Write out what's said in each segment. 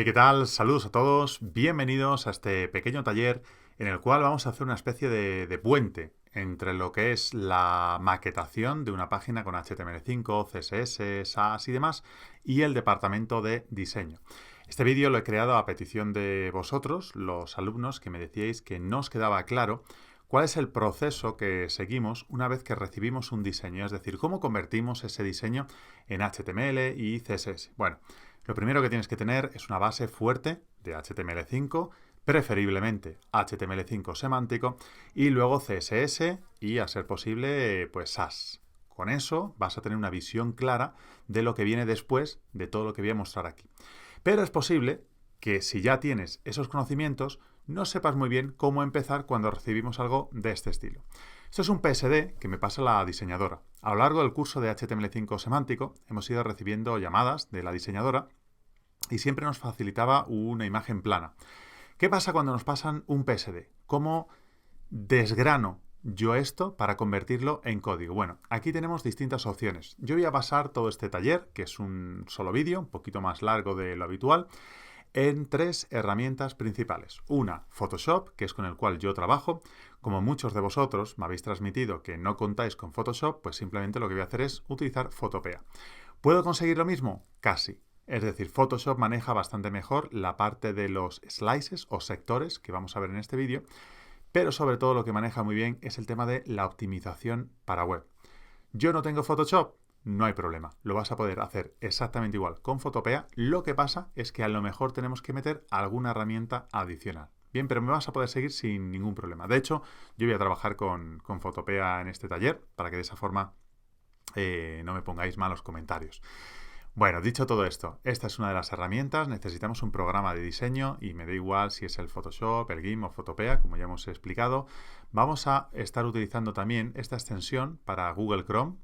Hey, ¿qué tal? Saludos a todos. Bienvenidos a este pequeño taller en el cual vamos a hacer una especie de puente entre lo que es la maquetación de una página con HTML5, CSS, SAS y demás y el departamento de diseño. Este vídeo lo he creado a petición de vosotros, los alumnos, que me decíais que no os quedaba claro cuál es el proceso que seguimos una vez que recibimos un diseño, es decir, cómo convertimos ese diseño en HTML y CSS. Bueno, lo primero que tienes que tener es una base fuerte de HTML5, preferiblemente HTML5 semántico, y luego CSS y, a ser posible, pues SAS. Con eso vas a tener una visión clara de lo que viene después de todo lo que voy a mostrar aquí. Pero es posible que si ya tienes esos conocimientos, no sepas muy bien cómo empezar cuando recibimos algo de este estilo. Esto es un PSD que me pasa la diseñadora. A lo largo del curso de HTML5 semántico hemos ido recibiendo llamadas de la diseñadora y siempre nos facilitaba una imagen plana. ¿Qué pasa cuando nos pasan un PSD? ¿Cómo desgrano yo esto para convertirlo en código? Bueno, aquí tenemos distintas opciones. Yo voy a basar todo este taller, que es un solo vídeo, un poquito más largo de lo habitual, en tres herramientas principales. Una, Photoshop, que es con el cual yo trabajo. Como muchos de vosotros me habéis transmitido que no contáis con Photoshop, pues simplemente lo que voy a hacer es utilizar Photopea. ¿Puedo conseguir lo mismo? Casi. Es decir, Photoshop maneja bastante mejor la parte de los slices o sectores que vamos a ver en este vídeo, pero sobre todo lo que maneja muy bien es el tema de la optimización para web. Yo no tengo Photoshop, no hay problema, lo vas a poder hacer exactamente igual con Photopea. Lo que pasa es que a lo mejor tenemos que meter alguna herramienta adicional. Bien, pero me vas a poder seguir sin ningún problema. De hecho, yo voy a trabajar con Photopea en este taller para que de esa forma no me pongáis malos comentarios. Bueno, dicho todo esto, esta es una de las herramientas. Necesitamos un programa de diseño y me da igual si es el Photoshop, el GIMP o Photopea, como ya hemos explicado. Vamos a estar utilizando también esta extensión para Google Chrome.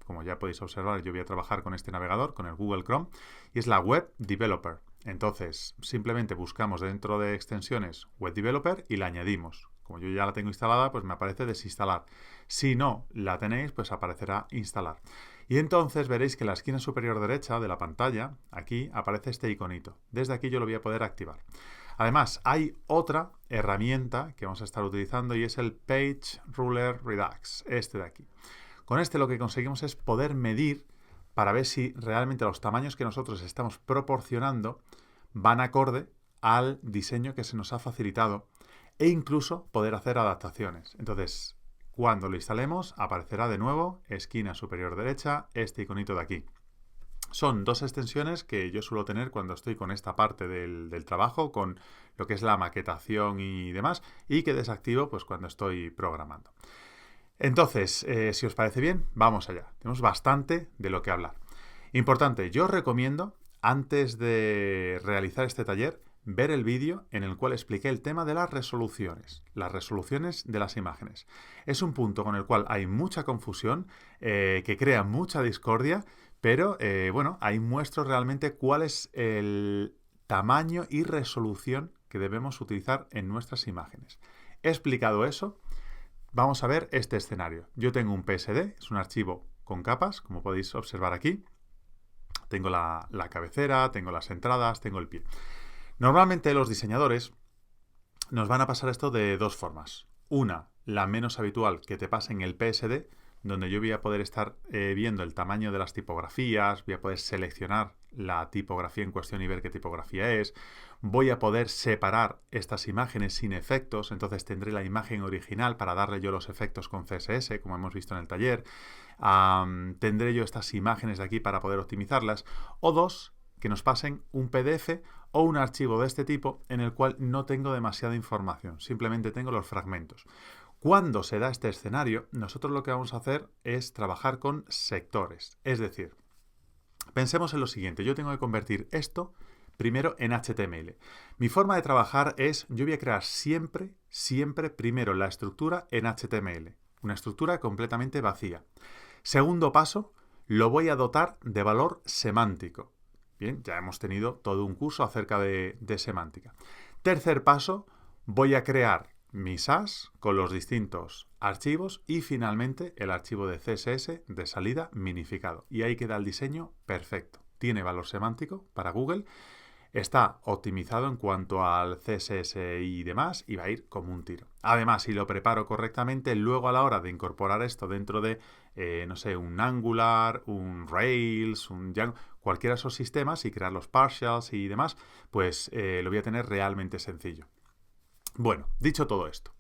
Como ya podéis observar, yo voy a trabajar con este navegador, con el Google Chrome, y es la Web Developer. Entonces, simplemente buscamos dentro de extensiones Web Developer y la añadimos. Como yo ya la tengo instalada, pues me aparece desinstalar. Si no la tenéis, pues aparecerá instalar. Y entonces veréis que en la esquina superior derecha de la pantalla, aquí, aparece este iconito. Desde aquí yo lo voy a poder activar. Además, hay otra herramienta que vamos a estar utilizando y es el Page Ruler Redux, este de aquí. Con este lo que conseguimos es poder medir para ver si realmente los tamaños que nosotros estamos proporcionando van acorde al diseño que se nos ha facilitado e incluso poder hacer adaptaciones. Entonces, cuando lo instalemos, aparecerá de nuevo, esquina superior derecha, este iconito de aquí. Son dos extensiones que yo suelo tener cuando estoy con esta parte del trabajo, con lo que es la maquetación y demás, y que desactivo pues cuando estoy programando. Entonces, si os parece bien, vamos allá. Tenemos bastante de lo que hablar. Importante, yo os recomiendo, antes de realizar este taller, ver el vídeo en el cual expliqué el tema de las resoluciones de las imágenes. Es un punto con el cual hay mucha confusión, que crea mucha discordia, pero bueno, ahí muestro realmente cuál es el tamaño y resolución que debemos utilizar en nuestras imágenes. He explicado eso. Vamos a ver este escenario. Yo tengo un PSD, es un archivo con capas, como podéis observar aquí. Tengo la cabecera, tengo las entradas, tengo el pie. Normalmente los diseñadores nos van a pasar esto de dos formas. Una, la menos habitual, que te pase en el PSD, donde yo voy a poder estar viendo el tamaño de las tipografías, voy a poder seleccionar la tipografía en cuestión y ver qué tipografía es, voy a poder separar estas imágenes sin efectos, entonces tendré la imagen original para darle yo los efectos con CSS, como hemos visto en el taller, tendré yo estas imágenes de aquí para poder optimizarlas, o dos, que nos pasen un PDF o un archivo de este tipo en el cual no tengo demasiada información, simplemente tengo los fragmentos. Cuando se da este escenario, nosotros lo que vamos a hacer es trabajar con sectores. Es decir, pensemos en lo siguiente, yo tengo que convertir esto primero en HTML. Mi forma de trabajar es, yo voy a crear siempre primero la estructura en HTML. Una estructura completamente vacía. Segundo paso, lo voy a dotar de valor semántico. Bien, ya hemos tenido todo un curso acerca de semántica. Tercer paso, voy a crear mi SAS con los distintos archivos y finalmente el archivo de CSS de salida minificado. Y ahí queda el diseño perfecto. Tiene valor semántico para Google. está optimizado en cuanto al CSS y demás y va a ir como un tiro. Además, si lo preparo correctamente, luego a la hora de incorporar esto dentro de, no sé, un Angular, un Rails, un Django, cualquiera de esos sistemas y crear los partials y demás, pues lo voy a tener realmente sencillo. Bueno, dicho todo esto.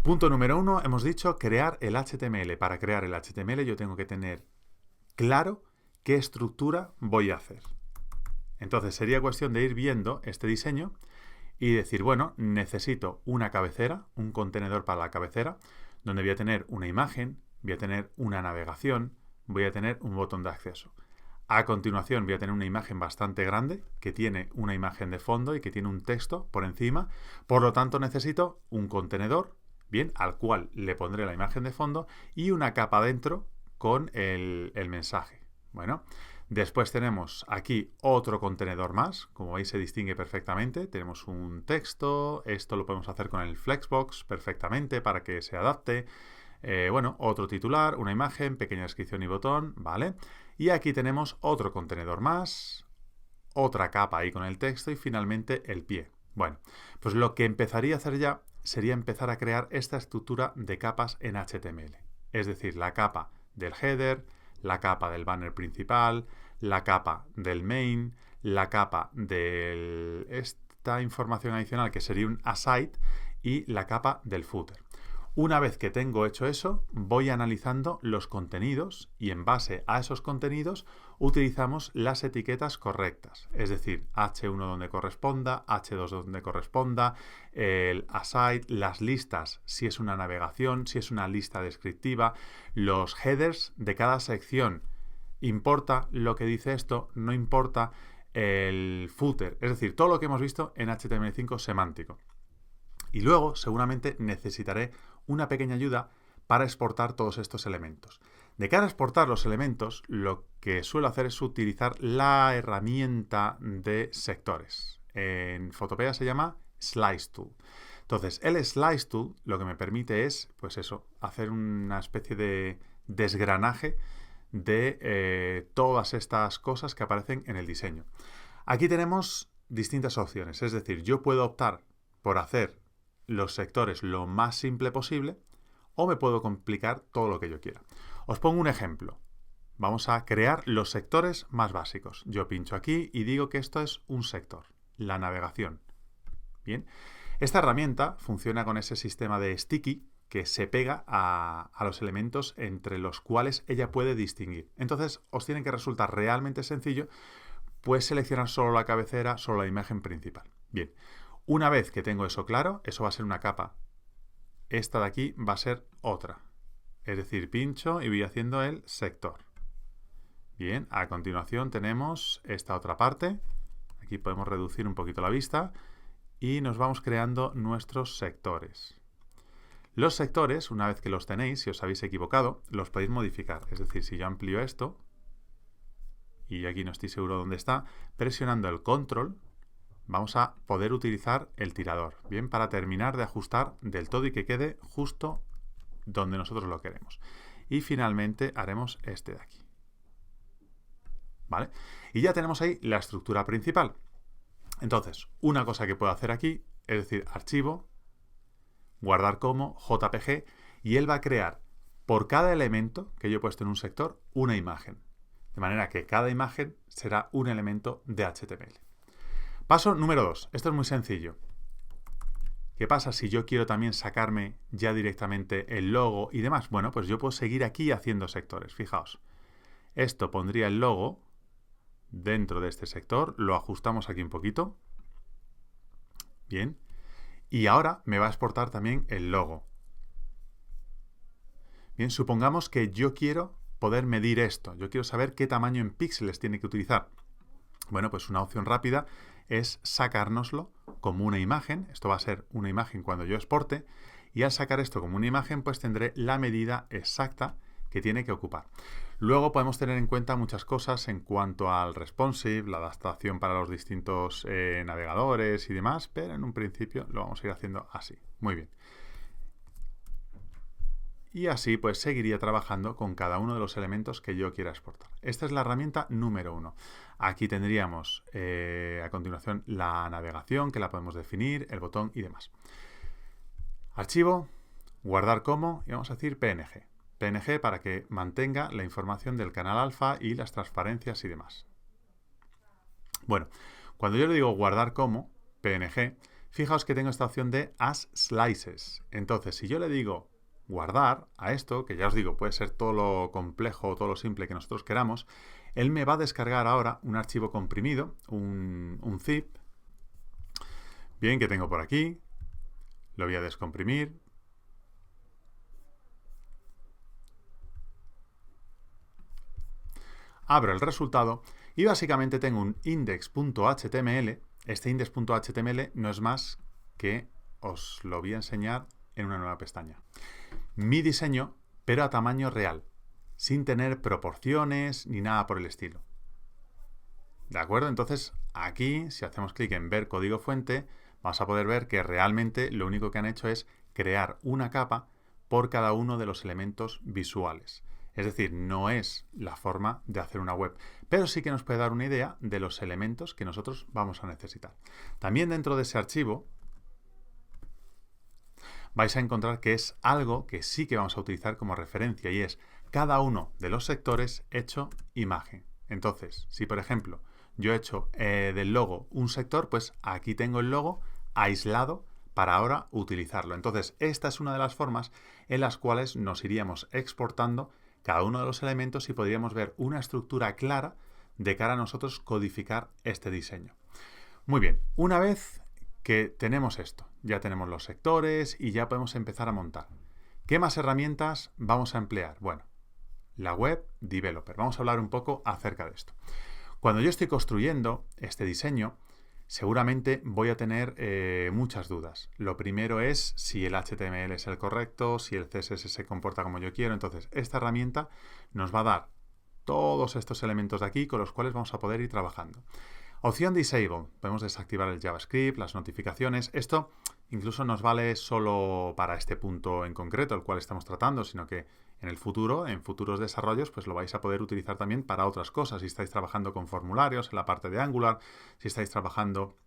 Punto número 1, hemos dicho crear el HTML. Para crear el HTML yo tengo que tener claro qué estructura voy a hacer. Entonces sería cuestión de ir viendo este diseño y decir, bueno, necesito una cabecera, un contenedor para la cabecera, donde voy a tener una imagen, voy a tener una navegación, voy a tener un botón de acceso. A continuación voy a tener una imagen bastante grande, que tiene una imagen de fondo y que tiene un texto por encima. Por lo tanto, necesito un contenedor, bien, al cual le pondré la imagen de fondo y una capa dentro con el mensaje. Bueno, después tenemos aquí otro contenedor más, como veis se distingue perfectamente. Tenemos un texto, esto lo podemos hacer con el Flexbox perfectamente para que se adapte. Bueno, otro titular, una imagen, pequeña descripción y botón, ¿vale? Y aquí tenemos otro contenedor más, otra capa ahí con el texto y finalmente el pie. Bueno, pues lo que empezaría a hacer ya sería empezar a crear esta estructura de capas en HTML. Es decir, la capa del header, la capa del banner principal, la capa del main, la capa de esta información adicional que sería un aside y la capa del footer. Una vez que tengo hecho eso, voy analizando los contenidos y en base a esos contenidos utilizamos las etiquetas correctas. Es decir, H1 donde corresponda, H2 donde corresponda, el aside, las listas, si es una navegación, si es una lista descriptiva, los headers de cada sección. ¿Importa lo que dice esto? No importa el footer. Es decir, todo lo que hemos visto en HTML5 semántico. Y luego, seguramente, necesitaré una pequeña ayuda para exportar todos estos elementos. De cara a exportar los elementos, lo que suelo hacer es utilizar la herramienta de sectores. En Photopea se llama Slice Tool. Entonces, el Slice Tool lo que me permite es, pues eso, hacer una especie de desgranaje de todas estas cosas que aparecen en el diseño. Aquí tenemos distintas opciones, es decir, yo puedo optar por hacer los sectores lo más simple posible o me puedo complicar todo lo que yo quiera. Os pongo un ejemplo. Vamos a crear los sectores más básicos. Yo pincho aquí y digo que esto es un sector, la navegación. Bien, esta herramienta funciona con ese sistema de sticky que se pega a los elementos entre los cuales ella puede distinguir. Entonces os tiene que resultar realmente sencillo pues seleccionar solo la cabecera, solo la imagen principal. Bien, una vez que tengo eso claro, eso va a ser una capa. Esta de aquí va a ser otra. Es decir, pincho y voy haciendo el sector. Bien, a continuación tenemos esta otra parte. Aquí podemos reducir un poquito la vista y nos vamos creando nuestros sectores. Los sectores, una vez que los tenéis, si os habéis equivocado, los podéis modificar. Es decir, si yo amplío esto, y aquí no estoy seguro dónde está, presionando el control, vamos a poder utilizar el tirador, bien, para terminar de ajustar del todo y que quede justo donde nosotros lo queremos. Y finalmente haremos este de aquí. ¿Vale? Y ya tenemos ahí la estructura principal. Entonces, una cosa que puedo hacer aquí, es decir, archivo, guardar como, JPG, y él va a crear por cada elemento que yo he puesto en un sector una imagen. De manera que cada imagen será un elemento de HTML. Paso número 2. Esto es muy sencillo. ¿Qué pasa si yo quiero también sacarme ya directamente el logo y demás? Bueno, pues yo puedo seguir aquí haciendo sectores. Fijaos. Esto pondría el logo dentro de este sector. Lo ajustamos aquí un poquito. Bien. Y ahora me va a exportar también el logo. Bien, supongamos que yo quiero poder medir esto. Yo quiero saber qué tamaño en píxeles tiene que utilizar. Bueno, pues una opción rápida es sacárnoslo como una imagen. Esto va a ser una imagen cuando yo exporte. Y al sacar esto como una imagen, pues tendré la medida exacta que tiene que ocupar. Luego podemos tener en cuenta muchas cosas en cuanto al responsive, la adaptación para los distintos navegadores y demás, pero en un principio lo vamos a ir haciendo así. Muy bien. Y así pues seguiría trabajando con cada uno de los elementos que yo quiera exportar. Esta es la herramienta número 1. Aquí tendríamos a continuación la navegación, que la podemos definir, el botón y demás. Archivo, guardar como, y vamos a decir PNG. PNG para que mantenga la información del canal alfa y las transparencias y demás. Bueno, cuando yo le digo guardar como, PNG, fijaos que tengo esta opción de As Slices. Entonces, si yo le digo guardar a esto, que ya os digo, puede ser todo lo complejo o todo lo simple que nosotros queramos, él me va a descargar ahora un archivo comprimido, un zip, bien, que tengo por aquí, lo voy a descomprimir. Abro el resultado y básicamente tengo un index.html. Este index.html no es más que os lo voy a enseñar en una nueva pestaña. Mi diseño, pero a tamaño real, sin tener proporciones ni nada por el estilo. ¿De acuerdo? Entonces, aquí, si hacemos clic en ver código fuente, vamos a poder ver que realmente lo único que han hecho es crear una capa por cada uno de los elementos visuales. Es decir, no es la forma de hacer una web, pero sí que nos puede dar una idea de los elementos que nosotros vamos a necesitar. También dentro de ese archivo vais a encontrar que es algo que sí que vamos a utilizar como referencia y es cada uno de los sectores hecho imagen. Entonces, si por ejemplo yo he hecho del logo un sector, pues aquí tengo el logo aislado para ahora utilizarlo. Entonces, esta es una de las formas en las cuales nos iríamos exportando cada uno de los elementos y podríamos ver una estructura clara de cara a nosotros codificar este diseño. Muy bien, una vez que tenemos esto, ya tenemos los sectores y ya podemos empezar a montar. ¿Qué más herramientas vamos a emplear? Bueno, la web developer. Vamos a hablar un poco acerca de esto. Cuando yo estoy construyendo este diseño, seguramente voy a tener muchas dudas. Lo primero es si el HTML es el correcto, si el CSS se comporta como yo quiero. Entonces, esta herramienta nos va a dar todos estos elementos de aquí con los cuales vamos a poder ir trabajando. Opción Disable. Podemos desactivar el JavaScript, las notificaciones. Esto incluso nos vale solo para este punto en concreto, el cual estamos tratando, sino que en el futuro, en futuros desarrollos, pues lo vais a poder utilizar también para otras cosas. Si estáis trabajando con formularios en la parte de Angular, si estáis trabajando,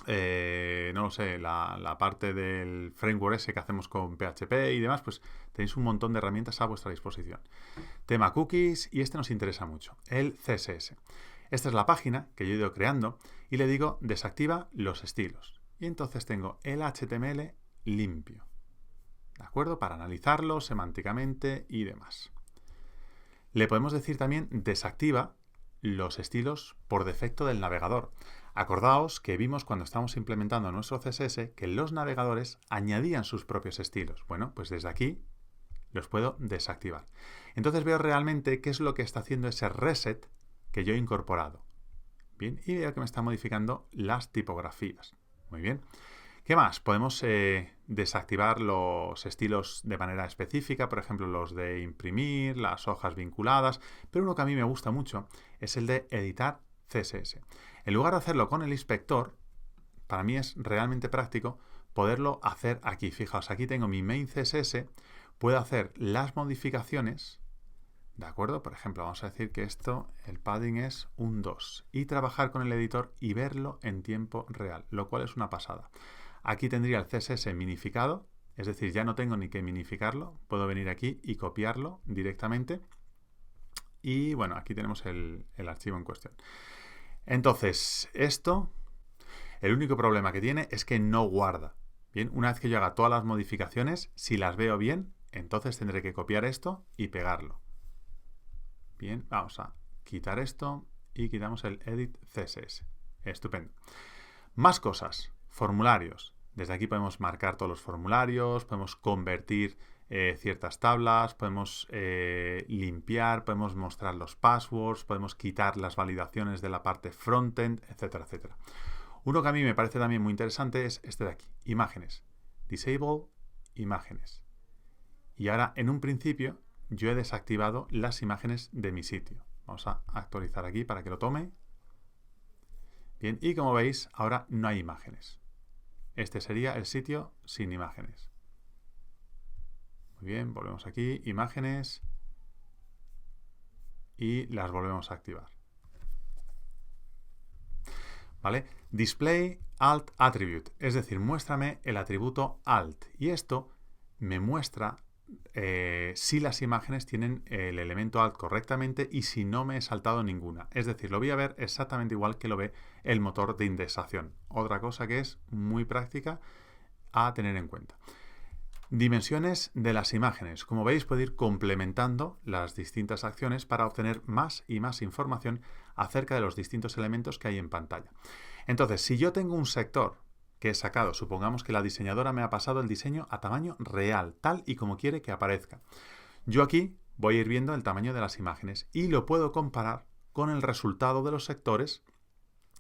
no lo sé, la parte del framework ese que hacemos con PHP y demás, pues tenéis un montón de herramientas a vuestra disposición. Tema cookies, y este nos interesa mucho, el CSS. Esta es la página que yo he ido creando y le digo desactiva los estilos. Y entonces tengo el HTML limpio. ¿De acuerdo? Para analizarlo semánticamente y demás. Le podemos decir también desactiva los estilos por defecto del navegador. Acordaos que vimos cuando estábamos implementando nuestro CSS que los navegadores añadían sus propios estilos. Bueno, pues desde aquí los puedo desactivar. Entonces veo realmente qué es lo que está haciendo ese reset que yo he incorporado. Bien, y veo que me está modificando las tipografías. Muy bien. ¿Qué más? Podemos desactivar los estilos de manera específica, por ejemplo, los de imprimir, las hojas vinculadas, pero uno que a mí me gusta mucho es el de editar CSS. En lugar de hacerlo con el inspector, para mí es realmente práctico poderlo hacer aquí. Fijaos, aquí tengo mi main CSS, puedo hacer las modificaciones. ¿De acuerdo? Por ejemplo, vamos a decir que esto, el padding es un 2 y trabajar con el editor y verlo en tiempo real, lo cual es una pasada. Aquí tendría el CSS minificado, es decir, ya no tengo ni que minificarlo, puedo venir aquí y copiarlo directamente. Y bueno, aquí tenemos el archivo en cuestión. Entonces, esto, el único problema que tiene es que no guarda. Bien, una vez que yo haga todas las modificaciones, si las veo bien, entonces tendré que copiar esto y pegarlo. Bien, vamos a quitar esto y quitamos el Edit CSS. Estupendo. Más cosas. Formularios. Desde aquí podemos marcar todos los formularios, podemos convertir ciertas tablas, podemos limpiar, podemos mostrar los passwords, podemos quitar las validaciones de la parte frontend, etcétera, etcétera. Uno que a mí me parece también muy interesante es este de aquí. Imágenes. Disable, imágenes. Y ahora, en un principio, yo he desactivado las imágenes de mi sitio. Vamos a actualizar aquí para que lo tome. Bien, y como veis, ahora no hay imágenes. Este sería el sitio sin imágenes. Muy bien, volvemos aquí, imágenes, y las volvemos a activar. ¿Vale? Display alt attribute, es decir, muéstrame el atributo alt. Y esto me muestra si las imágenes tienen el elemento alt correctamente y si no me he saltado ninguna. Es decir, lo voy a ver exactamente igual que lo ve el motor de indexación. Otra cosa que es muy práctica a tener en cuenta. Dimensiones de las imágenes. Como veis, puedo ir complementando las distintas acciones para obtener más y más información acerca de los distintos elementos que hay en pantalla. Entonces, si yo tengo un sector que he sacado, supongamos que la diseñadora me ha pasado el diseño a tamaño real, tal y como quiere que aparezca. Yo aquí voy a ir viendo el tamaño de las imágenes y lo puedo comparar con el resultado de los sectores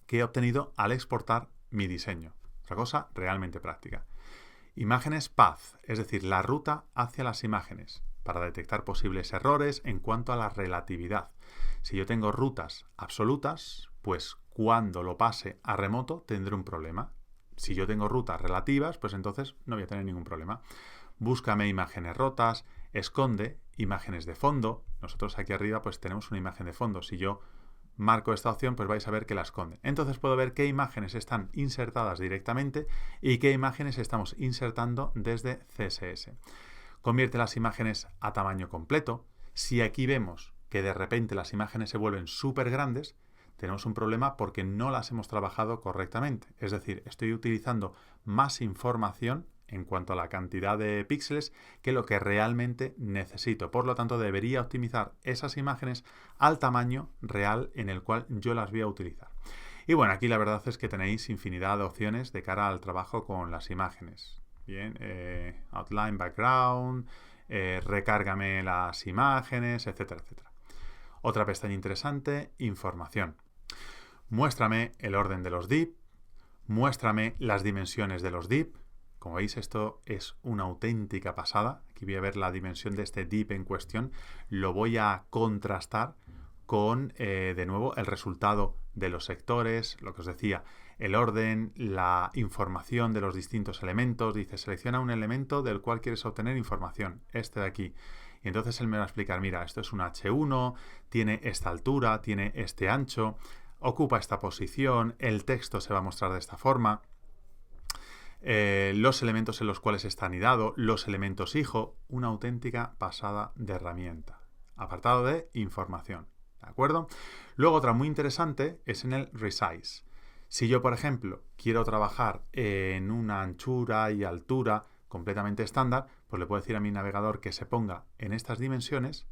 que he obtenido al exportar mi diseño. Otra cosa realmente práctica. Imágenes path, es decir, la ruta hacia las imágenes, para detectar posibles errores en cuanto a la relatividad. Si yo tengo rutas absolutas, pues cuando lo pase a remoto tendré un problema. Si yo tengo rutas relativas, pues entonces no voy a tener ningún problema. Búscame imágenes rotas, esconde imágenes de fondo. Nosotros aquí arriba pues tenemos una imagen de fondo. Si yo marco esta opción, pues vais a ver que la esconde. Entonces puedo ver qué imágenes están insertadas directamente y qué imágenes estamos insertando desde CSS. Convierte las imágenes a tamaño completo. Si aquí vemos que de repente las imágenes se vuelven súper grandes, tenemos un problema porque no las hemos trabajado correctamente. Es decir, estoy utilizando más información en cuanto a la cantidad de píxeles que lo que realmente necesito. Por lo tanto, debería optimizar esas imágenes al tamaño real en el cual yo las voy a utilizar. Y bueno, aquí la verdad es que tenéis infinidad de opciones de cara al trabajo con las imágenes. Bien, outline, background, recárgame las imágenes, etcétera, etcétera. Otra pestaña interesante, información. Muéstrame el orden de los div, muéstrame las dimensiones de los div. Como veis, esto es una auténtica pasada. Aquí voy a ver la dimensión de este div en cuestión. Lo voy a contrastar con, de nuevo, el resultado de los sectores, lo que os decía, el orden, la información de los distintos elementos. Dice, selecciona un elemento del cual quieres obtener información, este de aquí. Y entonces él me va a explicar, mira, esto es un H1, tiene esta altura, tiene este ancho, ocupa esta posición, el texto se va a mostrar de esta forma. Los elementos en los cuales está anidado, los elementos hijo, una auténtica pasada de herramienta. Apartado de información, ¿de acuerdo? Luego otra muy interesante es en el resize. Si yo, por ejemplo, quiero trabajar en una anchura y altura completamente estándar, pues le puedo decir a mi navegador que se ponga en estas dimensiones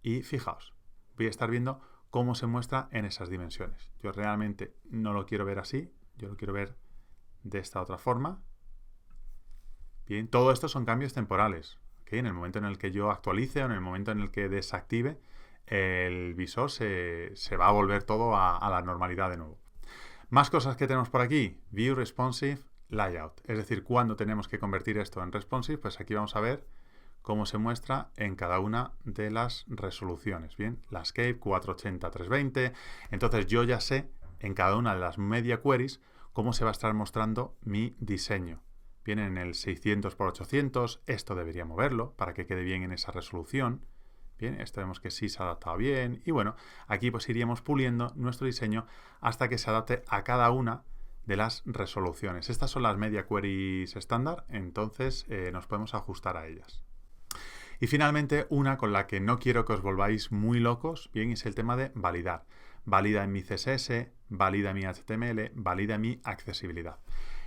y fijaos, voy a estar viendo cómo se muestra en esas dimensiones. Yo realmente no lo quiero ver así, yo lo quiero ver de esta otra forma. Bien, todo esto son cambios temporales. ¿Okay? En el momento en el que yo actualice o en el momento en el que desactive, el visor se va a volver todo a la normalidad de nuevo. Más cosas que tenemos por aquí. View Responsive Layout. Es decir, cuando tenemos que convertir esto en responsive, pues aquí vamos a ver cómo se muestra en cada una de las resoluciones. Bien, Landscape 480-320. Entonces yo ya sé en cada una de las media queries cómo se va a estar mostrando mi diseño. Bien, en el 600x800, esto debería moverlo para que quede bien en esa resolución. Bien, esto vemos que sí se ha adaptado bien. Y bueno, aquí pues iríamos puliendo nuestro diseño hasta que se adapte a cada una de las resoluciones. Estas son las media queries estándar, entonces nos podemos ajustar a ellas. Y finalmente, una con la que no quiero que os volváis muy locos, bien, es el tema de validar. Valida en mi CSS, valida mi HTML, valida mi accesibilidad.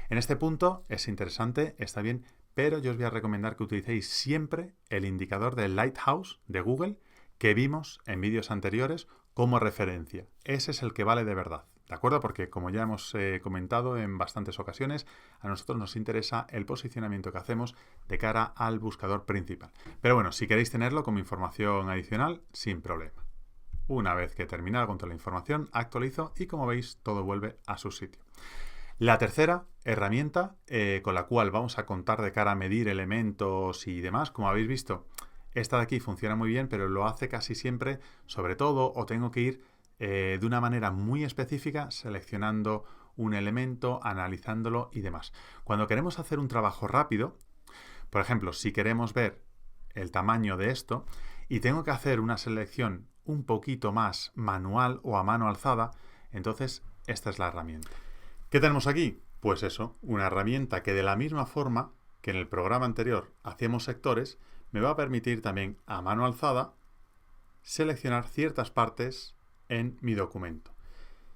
En este punto es interesante, está bien, pero yo os voy a recomendar que utilicéis siempre el indicador del Lighthouse de Google que vimos en vídeos anteriores como referencia. Ese es el que vale de verdad, ¿de acuerdo? Porque como ya hemos comentado en bastantes ocasiones, a nosotros nos interesa el posicionamiento que hacemos de cara al buscador principal. Pero bueno, si queréis tenerlo como información adicional, sin problema. Una vez que he terminado con toda la información, actualizo y como veis, todo vuelve a su sitio. La tercera herramienta con la cual vamos a contar de cara a medir elementos y demás, como habéis visto, esta de aquí funciona muy bien, pero lo hace casi siempre, sobre todo, o tengo que ir de una manera muy específica, seleccionando un elemento, analizándolo y demás. Cuando queremos hacer un trabajo rápido, por ejemplo, si queremos ver el tamaño de esto y tengo que hacer una selección un poquito más manual o a mano alzada, entonces esta es la herramienta. ¿Qué tenemos aquí? Pues eso, una herramienta que de la misma forma que en el programa anterior hacíamos sectores, me va a permitir también a mano alzada seleccionar ciertas partes en mi documento.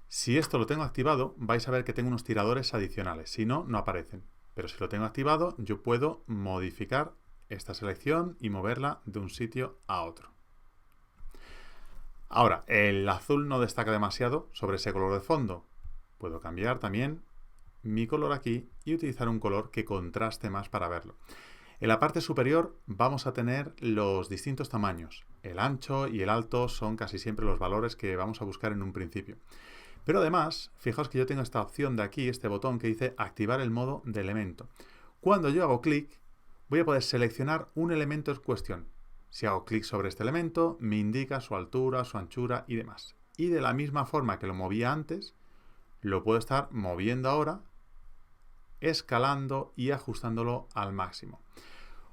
Si esto lo tengo activado, vais a ver que tengo unos tiradores adicionales. Si no, no aparecen. Pero si lo tengo activado, yo puedo modificar esta selección y moverla de un sitio a otro. Ahora, el azul no destaca demasiado sobre ese color de fondo. Puedo cambiar también mi color aquí y utilizar un color que contraste más para verlo. En la parte superior vamos a tener los distintos tamaños. El ancho y el alto son casi siempre los valores que vamos a buscar en un principio. Pero además, fijaos que yo tengo esta opción de aquí, este botón que dice activar el modo de elemento. Cuando yo hago clic, voy a poder seleccionar un elemento en cuestión. Si hago clic sobre este elemento, me indica su altura, su anchura y demás. Y de la misma forma que lo movía antes, lo puedo estar moviendo ahora, escalando y ajustándolo al máximo.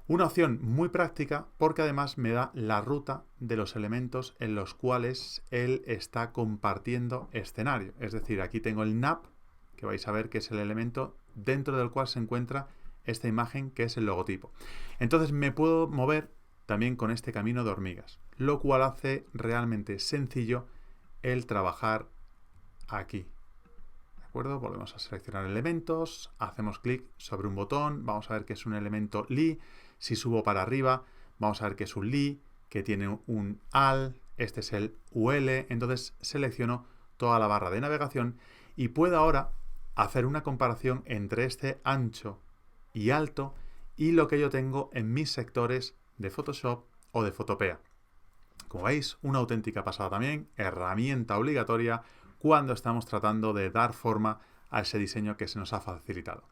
Una opción muy práctica porque además me da la ruta de los elementos en los cuales él está compartiendo escenario. Es decir, aquí tengo el nav, que vais a ver que es el elemento dentro del cual se encuentra esta imagen que es el logotipo. Entonces me puedo mover también con este camino de hormigas, lo cual hace realmente sencillo el trabajar aquí. ¿De acuerdo? Volvemos a seleccionar elementos, hacemos clic sobre un botón, vamos a ver que es un elemento li. Si subo para arriba, vamos a ver que es un li, que tiene un al, este es el ul, entonces selecciono toda la barra de navegación y puedo ahora hacer una comparación entre este ancho y alto y lo que yo tengo en mis sectores de Photoshop o de Photopea. Como veis, una auténtica pasada también, herramienta obligatoria cuando estamos tratando de dar forma a ese diseño que se nos ha facilitado.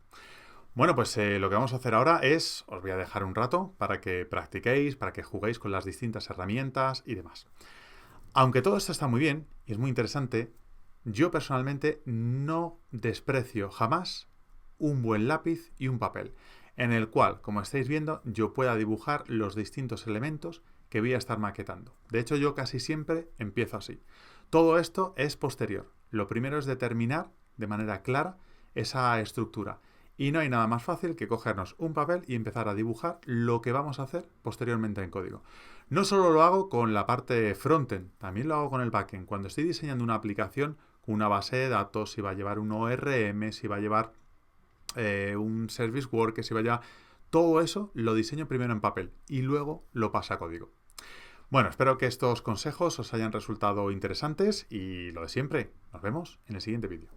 Bueno, pues lo que vamos a hacer ahora es, os voy a dejar un rato para que practiquéis, para que juguéis con las distintas herramientas y demás. Aunque todo esto está muy bien y es muy interesante, yo personalmente no desprecio jamás un buen lápiz y un papel, en el cual, como estáis viendo, yo pueda dibujar los distintos elementos que voy a estar maquetando. De hecho, yo casi siempre empiezo así. Todo esto es posterior. Lo primero es determinar de manera clara esa estructura. Y no hay nada más fácil que cogernos un papel y empezar a dibujar lo que vamos a hacer posteriormente en código. No solo lo hago con la parte frontend, también lo hago con el backend. Cuando estoy diseñando una aplicación con una base de datos, si va a llevar un ORM, si va a llevar un service worker, si va a llevar... Todo eso lo diseño primero en papel y luego lo paso a código. Bueno, espero que estos consejos os hayan resultado interesantes y lo de siempre. Nos vemos en el siguiente vídeo.